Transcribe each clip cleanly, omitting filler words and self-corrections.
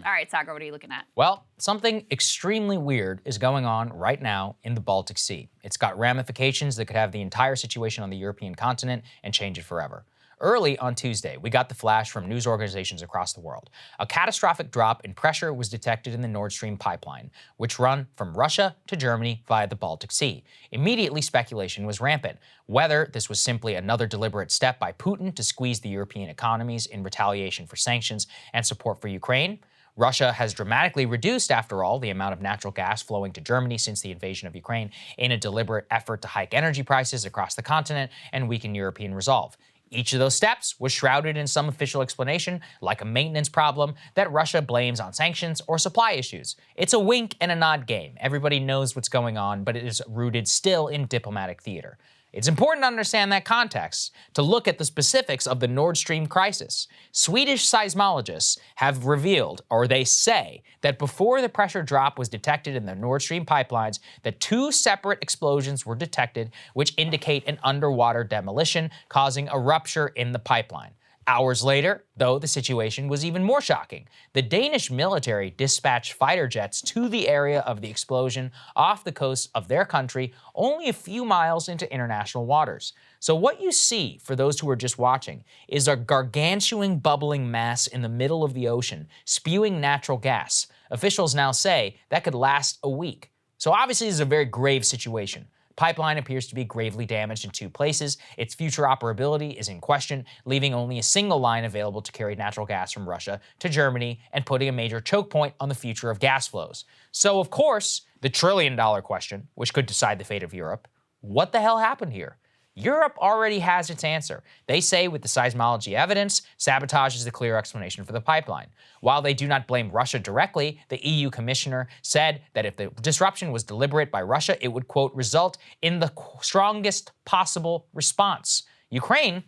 All right, Saagar, what are you looking at? Well, something extremely weird is going on right now in the Baltic Sea. It's got ramifications that could have the entire situation on the European continent and change it forever. Early on Tuesday, we got the flash from news organizations across the world. A catastrophic drop in pressure was detected in the Nordstream pipeline, which run from Russia to Germany via the Baltic Sea. Immediately, speculation was rampant. Whether this was simply another deliberate step by Putin to squeeze the European economies in retaliation for sanctions and support for Ukraine. Russia has dramatically reduced, after all, the amount of natural gas flowing to Germany since the invasion of Ukraine in a deliberate effort to hike energy prices across the continent and weaken European resolve. Each of those steps was shrouded in some official explanation, like a maintenance problem that Russia blames on sanctions or supply issues. It's a wink and a nod game. Everybody knows what's going on, but it is rooted still in diplomatic theater. It's important to understand that context to look at the specifics of the Nord Stream crisis. Swedish seismologists have revealed, or they say, that before the pressure drop was detected in the Nord Stream pipelines, that two separate explosions were detected, which indicate an underwater demolition, causing a rupture in the pipeline. Hours later, though, the situation was even more shocking. The Danish military dispatched fighter jets to the area of the explosion off the coast of their country, only a few miles into international waters. So what you see, for those who are just watching, is a gargantuan bubbling mass in the middle of the ocean, spewing natural gas. Officials now say that could last a week. So obviously this is a very grave situation. Pipeline appears to be gravely damaged in two places. Its future operability is in question, leaving only a single line available to carry natural gas from Russia to Germany and putting a major choke point on the future of gas flows. So, of course, the trillion-dollar question, which could decide the fate of Europe, what the hell happened here? Europe already has its answer. They say with the seismology evidence, sabotage is the clear explanation for the pipeline. While they do not blame Russia directly, the EU commissioner said that if the disruption was deliberate by Russia, it would, quote, result in the strongest possible response. Ukraine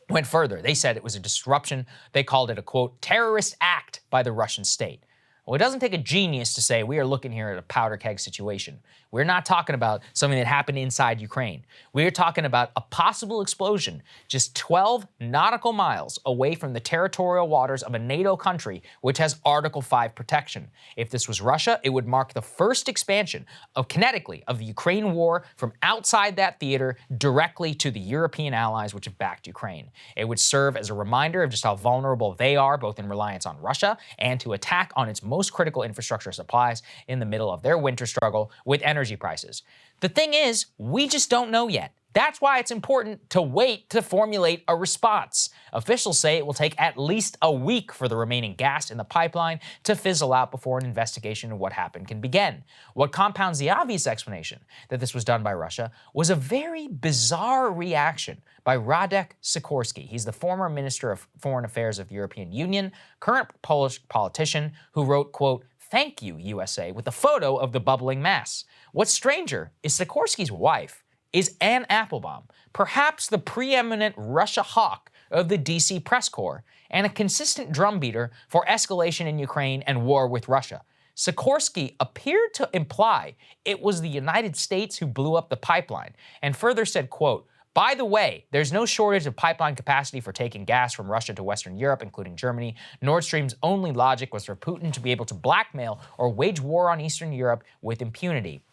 went further. They said it was a disruption. They called it a, quote, terrorist act by the Russian state. Well, it doesn't take a genius to say we are looking here at a powder keg situation. We're not talking about something that happened inside Ukraine. We're talking about a possible explosion just 12 nautical miles away from the territorial waters of a NATO country which has Article 5 protection. If this was Russia, it would mark the first expansion of kinetically of the Ukraine war from outside that theater directly to the European allies which have backed Ukraine. It would serve as a reminder of just how vulnerable they are, both in reliance on Russia and to attack on its most critical infrastructure supplies in the middle of their winter struggle with energy prices. The thing is, we just don't know yet. That's why it's important to wait to formulate a response. Officials say it will take at least a week for the remaining gas in the pipeline to fizzle out before an investigation of what happened can begin. What compounds the obvious explanation that this was done by Russia was a very bizarre reaction by Radek Sikorski. He's the former Minister of Foreign Affairs of the European Union, current Polish politician who wrote, quote, "Thank you, USA," with a photo of the bubbling mass. What's stranger is Sikorski's wife is Anne Applebaum, perhaps the preeminent Russia hawk of the DC press corps, and a consistent drumbeater for escalation in Ukraine and war with Russia. Sikorski appeared to imply it was the United States who blew up the pipeline, and further said, quote, "By the way, there's no shortage of pipeline capacity for taking gas from Russia to Western Europe, including Germany. Nord Stream's only logic was for Putin to be able to blackmail or wage war on Eastern Europe with impunity."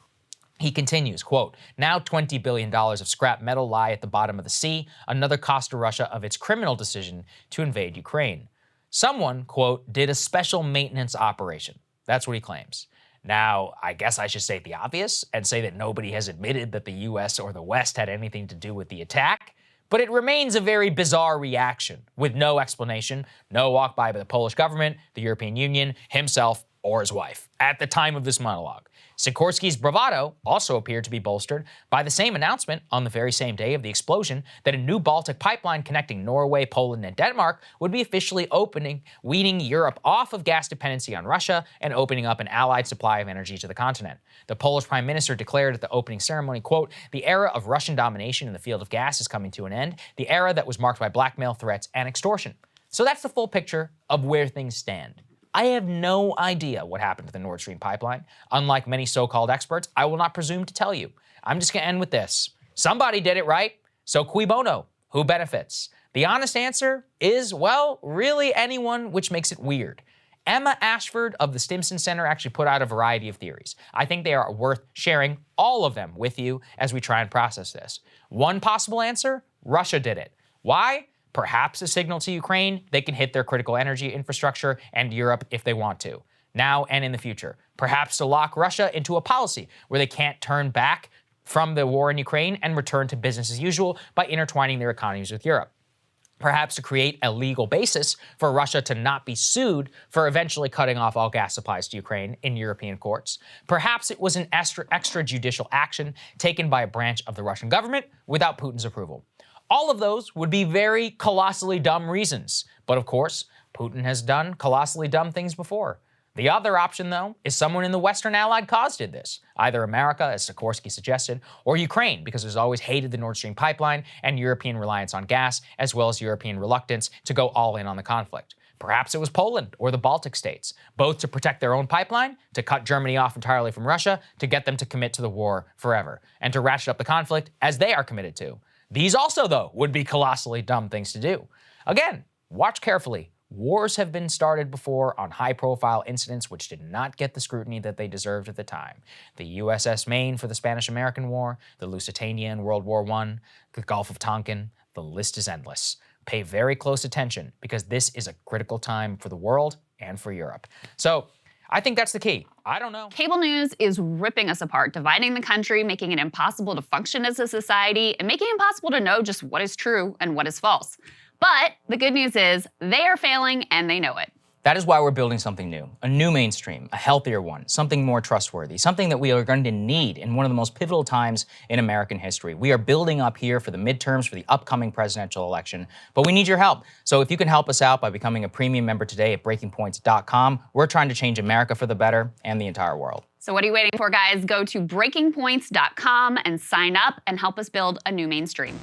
He continues, quote, "Now $20 billion of scrap metal lie at the bottom of the sea, another cost to Russia of its criminal decision to invade Ukraine. Someone, quote, did a special maintenance operation." That's what he claims. Now, I guess I should state the obvious and say that nobody has admitted that the US or the West had anything to do with the attack, but it remains a very bizarre reaction with no explanation, no walk by the Polish government, the European Union, himself, or his wife at the time of this monologue. Sikorski's bravado also appeared to be bolstered by the same announcement on the very same day of the explosion that a new Baltic pipeline connecting Norway, Poland, and Denmark would be officially opening, weaning Europe off of gas dependency on Russia and opening up an allied supply of energy to the continent. The Polish prime minister declared at the opening ceremony, quote, "The era of Russian domination in the field of gas is coming to an end, the era that was marked by blackmail, threats, and extortion." So that's the full picture of where things stand. I have no idea what happened to the Nord Stream pipeline. Unlike many so-called experts, I will not presume to tell you. I'm just going to end with this. Somebody did it right, so cui bono? Who benefits? The honest answer is, well, really anyone, which makes it weird. Emma Ashford of the Stimson Center actually put out a variety of theories. I think they are worth sharing all of them with you as we try and process this. One possible answer, Russia did it. Why? Perhaps a signal to Ukraine they can hit their critical energy infrastructure and Europe if they want to, now and in the future. Perhaps to lock Russia into a policy where they can't turn back from the war in Ukraine and return to business as usual by intertwining their economies with Europe. Perhaps to create a legal basis for Russia to not be sued for eventually cutting off all gas supplies to Ukraine in European courts. Perhaps it was an extrajudicial action taken by a branch of the Russian government without Putin's approval. All of those would be very colossally dumb reasons. But of course, Putin has done colossally dumb things before. The other option, though, is someone in the Western Allied cause did this. Either America, as Sikorsky suggested, or Ukraine, because it's always hated the Nordstream pipeline and European reliance on gas, as well as European reluctance to go all in on the conflict. Perhaps it was Poland or the Baltic states, both to protect their own pipeline, to cut Germany off entirely from Russia, to get them to commit to the war forever, and to ratchet up the conflict as they are committed to. These also, though, would be colossally dumb things to do. Again, watch carefully. Wars have been started before on high-profile incidents which did not get the scrutiny that they deserved at the time. The USS Maine for the Spanish-American War, the Lusitania in World War I, the Gulf of Tonkin, the list is endless. Pay very close attention because this is a critical time for the world and for Europe. So I think that's the key. I don't know. Cable news is ripping us apart, dividing the country, making it impossible to function as a society, and making it impossible to know just what is true and what is false. But the good news is they are failing and they know it. That is why we're building something new, a new mainstream, a healthier one, something more trustworthy, something that we are going to need in one of the most pivotal times in American history. We are building up here for the midterms, for the upcoming presidential election, but we need your help. So if you can help us out by becoming a premium member today at breakingpoints.com, we're trying to change America for the better and the entire world. So what are you waiting for, guys? Go to breakingpoints.com and sign up and help us build a new mainstream.